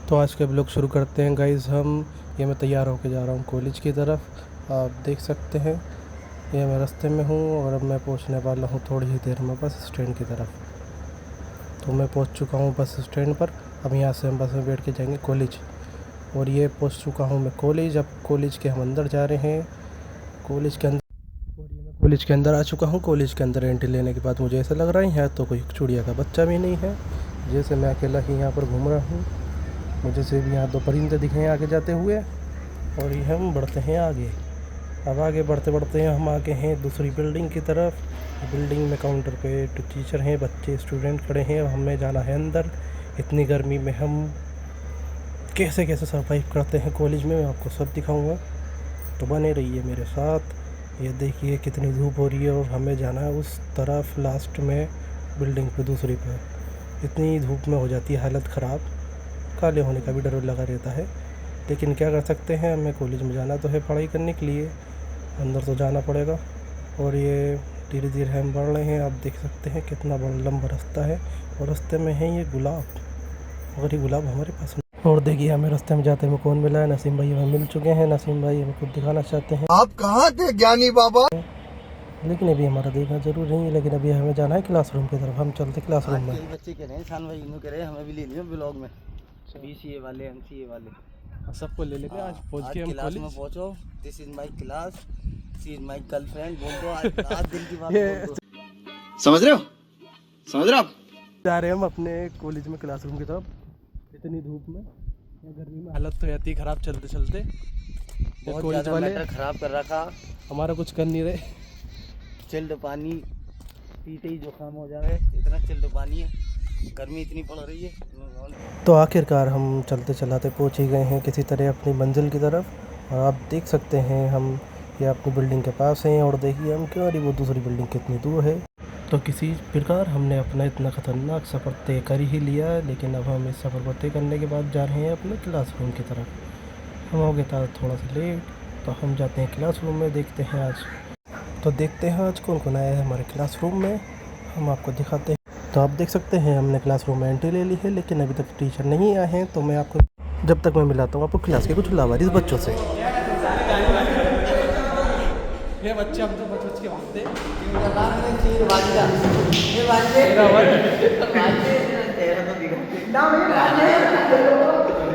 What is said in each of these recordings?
तो आज के ब्लॉग शुरू करते हैं गाइज़। मैं तैयार होके जा रहा हूँ कॉलेज की तरफ। आप देख सकते हैं ये मैं रास्ते में हूँ और अब मैं पहुँचने वाला हूँ थोड़ी ही देर में बस स्टैंड की तरफ। तो मैं पहुँच चुका हूँ बस स्टैंड पर। अब यहाँ से हम बस में बैठ के जाएंगे कॉलेज। और ये पहुँच चुका हूँ मैं कॉलेज। अब कॉलेज के हम अंदर जा रहे हैं कॉलेज के अंदर। और ये मैं कॉलेज के अंदर आ चुका हूँ। कॉलेज के अंदर एंट्री लेने के बाद मुझे ऐसा लग रहा है यहाँ तो कोई चिड़िया का बच्चा भी नहीं है, जैसे मैं अकेला ही यहाँ पर घूम रहा हूँ। मुझे से भी यहाँ दो परिंदे दिखे हैं आगे जाते हुए। और ये हम बढ़ते हैं आगे। अब आगे बढ़ते बढ़ते हम आगे हैं दूसरी बिल्डिंग की तरफ। बिल्डिंग में काउंटर पे टीचर हैं, बच्चे स्टूडेंट खड़े हैं और हमें जाना है अंदर। इतनी गर्मी में हम कैसे कैसे सरवाइव करते हैं कॉलेज में, मैं आपको सब दिखाऊंगा, तो बने रहिए मेरे साथ। ये देखिए कितनी धूप हो रही है और हमें जाना है उस तरफ लास्ट में बिल्डिंग पे दूसरी पे। इतनी धूप में हो जाती है हालत ख़राब, काले होने का भी डर लगा रहता है, लेकिन क्या कर सकते हैं। हमें कॉलेज में जाना तो है पढ़ाई करने के लिए, अंदर तो जाना पड़ेगा। और ये धीरे धीरे हम बढ़ रहे हैं। आप देख सकते हैं कितना बड़ा लंबा रास्ता है और रास्ते में है ये गुलाब, और ये गुलाब हमारे पास नहीं। और देखिए हमें रास्ते में जाते हुए कौन मिला है, नसीम भाई हमें मिल चुके हैं। नसीम भाई हमें खुद दिखाना चाहते हैं। आप कहाँ थे ज्ञानी बाबा? लेकिन अभी हमारा देखना जरूर नहीं है, लेकिन अभी हमें जाना है क्लासरूम की तरफ। हम चलते क्लासरूम में। बच्चे कह रहे हैं शान भाई कह रहे हैं हमें भी ले लियो ब्लॉग में, बीसीए वाले एमसीए वाले सबको ले लेते हैं। आज पहुँच के हम क्लास में कॉलेज। पहुंचो। This is my class, she is my girlfriend बोल दो। आज दिल की बात बोल दो। समझ रहे हो? समझ रहे हो आप? जा रहे हैं हम अपने कॉलेज में क्लासरूम की तरफ। इतनी धूप में या गर्मी में हालत तो रहती है ख़राब चलते चलते। बहुत कॉलेज ज़्यादा वाले मैटर खराब कर रखा, हमारा कुछ कर नहीं रहे। चिल्ड पानी पीते ही जुकाम हो जाए, इतना चिल्ड पानी है, गर्मी इतनी पड़ रही है। तो आखिरकार हम चलते चलाते पहुंच ही गए हैं किसी तरह अपनी मंजिल की तरफ। और आप देख सकते हैं हम ये अपनी बिल्डिंग के पास हैं। और देखिए हम क्यों रही वो दूसरी बिल्डिंग कितनी दूर है। तो किसी प्रकार हमने अपना इतना ख़तरनाक सफ़र तय कर ही लिया, लेकिन अब हम इस सफ़र को तय करने के बाद जा रहे हैं अपने क्लासरूम की तरफ। हम हो गए था थोड़ा सा लेट, तो हम जाते हैं क्लासरूम में। देखते हैं आज कौन कौन आया है हमारे क्लासरूम में, हम आपको दिखाते हैं। तो आप देख सकते हैं हमने क्लासरूम में एंट्री ले ली है, लेकिन अभी तक टीचर नहीं आए हैं। तो मैं आपको जब तक मैं मिलाता हूँ आपको क्लास के कुछ लावारिस बच्चों से। ये बच्चे हम तो बच के भागते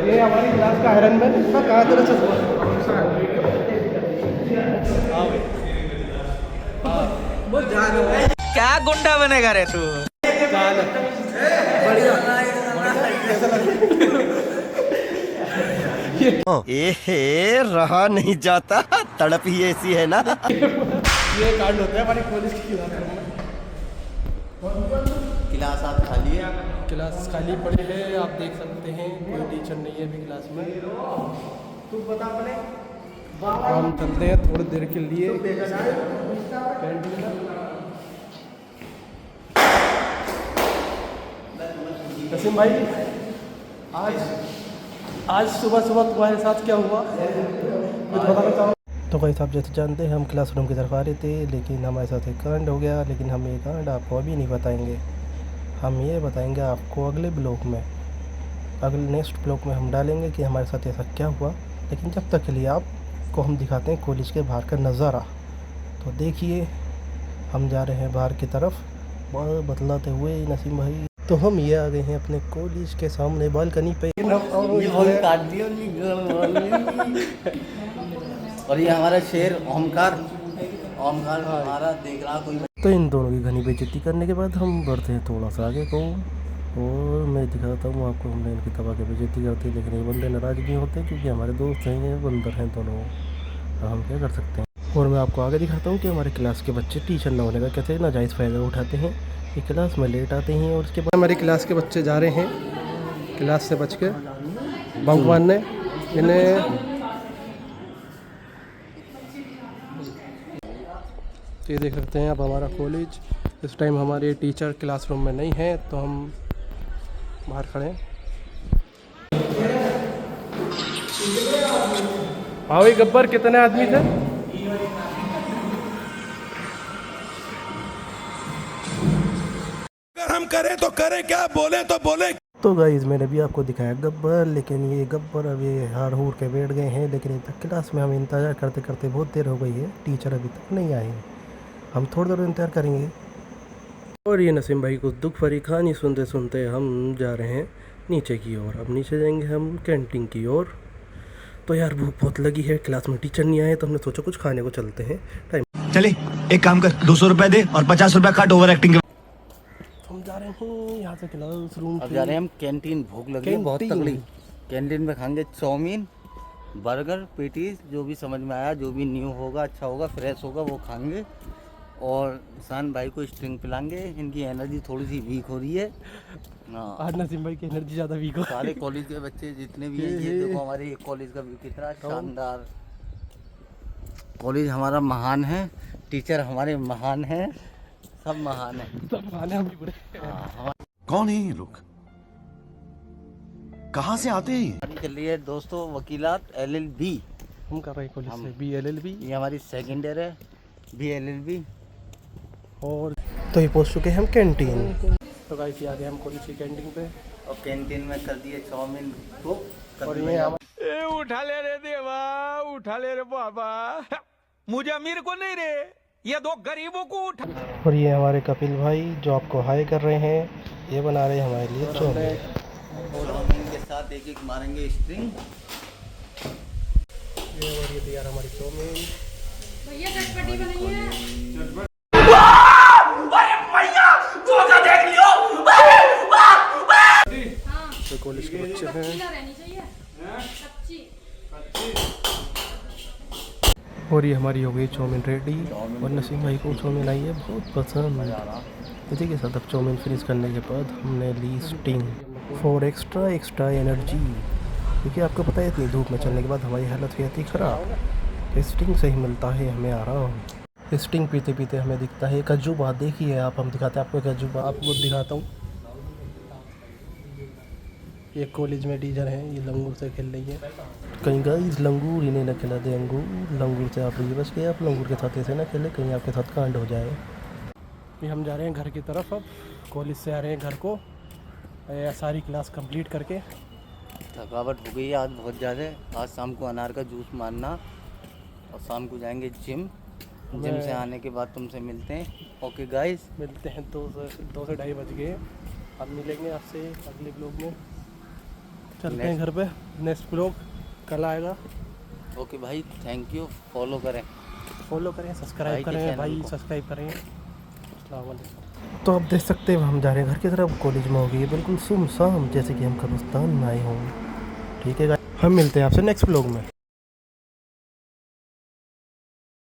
ये हमारी क्लास का आयरन मैन, इसका कहाँ तरह से क्या गुंडा बनेगा रे तू? ए रहा नहीं जाता, तड़प ही ऐसी है ना। ये कांड होता है हमारी कॉलेज की क्लास आप खाली है, क्लास खाली पड़ी है। आप देख सकते हैं कोई टीचर नहीं है अभी क्लास में। तू बता अपने हम चलते हैं थोड़ी देर के लिए। नसीम भाई आज सुबह तुम्हारे साथ क्या हुआ कुछ बताना चाहो? तो भाई साहब जैसे जानते हैं हम क्लासरूम की तरफ आ रहे थे, लेकिन हमारे साथ एक कांड हो गया। लेकिन हम ये कांड आपको अभी नहीं बताएंगे, हम ये बताएंगे आपको अगले ब्लॉग में। अगले नेक्स्ट ब्लॉग में हम डालेंगे कि हमारे साथ ऐसा क्या हुआ। लेकिन जब तक के लिए आपको हम दिखाते हैं कॉलेज के बाहर का नज़ारा। तो देखिए हम जा रहे हैं बाहर की तरफ बहुत बतलाते हुए नसीम भाई। तो हम ये आ गए हैं अपने कॉलेज के सामने बालकनी पे। काट दिया और ये हमारा शेर ओमकार हमारा देख रहा कोई। तो इन दोनों की घनी बेइज्जती करने के बाद हम बढ़ते हैं थोड़ा सा आगे को। और मैं दिखाता हूँ आपको हमने इनकी तबाह की बेइज्जती करती है, लेकिन ये बंदे नाराज़ नहीं होते क्योंकि हमारे दोस्त हैं, ये बंदर हैं दोनों। तो हम क्या कर सकते हैं। और मैं आपको आगे दिखाता हूँ कि हमारे क्लास के बच्चे टीचर ना होने का कैसे नाजायज़ फ़ायदा उठाते हैं। ये क्लास में लेट आते हैं और उसके बाद हमारी क्लास के बच्चे जा रहे हैं क्लास से बच के बंक मारने। इन्हें ये देख सकते हैं अब हमारा कॉलेज। इस टाइम हमारे टीचर क्लासरूम में नहीं है, तो हम बाहर खड़े हैं। हाँ भाई गब्बर कितने आदमी थे? अगर हम करें तो करें क्या, बोले तो बोले। तो गाइस मैंने भी आपको दिखाया गब्बर, लेकिन ये गब्बर अब ये हार हूर के बैठ गए हैं। लेकिन तक क्लास में हम इंतज़ार करते करते बहुत देर हो गई है, टीचर अभी तक नहीं आए हैं। हम थोड़ी देर इंतज़ार करेंगे। और ये नसीम भाई को दुख भरी कहानी सुनते सुनते हम जा रहे हैं नीचे की ओर। अब नीचे जाएंगे हम कैंटीन की ओर। तो यार भूख बहुत लगी है, क्लास में टीचर नहीं आए तो हमने सोचा कुछ खाने को चलते हैं। टाइम चले एक काम कर, 200 रुपए दे और 50 रुपए काट ओवर एक्टिंग के। हम जा रहे हैं यहाँ से क्लास रूम। अब जा रहे हैं हम कैंटीन। भूख लगी है बहुत कैंटीन। तगड़ी। कैंटीन में खाएंगे चाउमीन, बर्गर, पेटीज, जो भी समझ में आया, जो भी न्यू होगा, अच्छा होगा, फ्रेश होगा, वो खाएंगे। और शान भाई को स्ट्रिंग पिलाएंगे। इनकी एनर्जी थोड़ी सी वीक हो रही है। हाँ, आज नसीम भाई की एनर्जी ज़्यादा वीक हो। सारे कॉलेज के बच्चे जितने भी हैं, ये देखो हमारे एक कॉलेज का भी कितना शानदार कॉलेज हमारा महान है। टीचर हमारे महान हैं, सब महान है। सब खाने हम भी बुरे। कौन है ये लोग, कहाँ से आते हैं? हमारी चल रही है दोस्तों वकीलात LLB। हम कर रहे हैं कॉलेज से BLLB। ये हमारी सेकेंड ईयर है BLLB। और तो ये पहुंच चुके हैं हम कैंटीन। तो गाइस ये आ गए हम कॉलेज की कैंटीन पे। और कैंटीन में कर दिए चाउमीन बुक कर और दिए। ये उठा ले रे देवा, उठा ले रे बाबा। मुझे अमीर को नहीं रे, ये दो गरीबों को उठा। और ये हमारे कपिल भाई जो आपको हाई कर रहे हैं, ये बना रहे हैं हमारे लिए चाउमीन। चाउमीन के साथ एक एक मारेंगे स्ट्रिंग। ये और ये तैयार हमारी चाउमीन। भैया चटपटी बनी है। तो कॉलेज के बच्चे हैं। कच्ची रहनी चाहिए। कच्ची। और ये हमारी हो गई चाउमीन रेडी। और नसीम भाई को चाउमीन आई है बहुत पसंद। इसी के साथ अब चाउमीन फिनिश करने के बाद हमने ली स्टिंग फॉर एक्स्ट्रा एनर्जी। क्योंकि आपको पता है इतनी धूप में चलने के बाद हमारी हालत हुई थी ख़राब। स्टिंग से ही मिलता है हमें आराम। स्टिंग पीते पीते हमें दिखता है कज्जूबा। देखिए आप, हम दिखाते हैं आपको कज्जूबा। आपको दिखाता हूँ। ये कॉलेज में टीचर हैं, ये लंगूर से खेल रही है। कहीं गाइस लंगूर इन्हें न खिला दे अंगूर। लंगूर से आप ये बच गए, आप लंगूर के साथ ऐसे ना खेले, कहीं आपके साथ कांड हो जाए। ये हम जा रहे हैं घर की तरफ। अब कॉलेज से आ रहे हैं घर को, सारी क्लास कंप्लीट करके। थकावट हो गई है आज बहुत ज़्यादा। आज शाम को अनार का जूस मारना और शाम को जाएंगे जिम से आने के बाद तुमसे मिलते हैं। ओके गाइस, मिलते हैं 2 से 2:30 बज गए। अब मिलेंगे आपसे अगले ब्लॉग में। चलते हैं घर पे। नेक्स्ट ब्लॉग कल आएगा। ओके भाई, थैंक यू। फॉलो करें, सब्सक्राइब भाई के करें चैनल भाई, को। सब्सक्राइब करें। अस्सलाम वालेकुम। तो अब देख सकते हैं हम जा रहे हैं घर की तरफ। कॉलेज में हो गई है बिल्कुल सुमसाम, जैसे कि हम कब्रिस्तान में आए हों। ठीक है, हम मिलते हैं आपसे नेक्स्ट ब्लॉग में।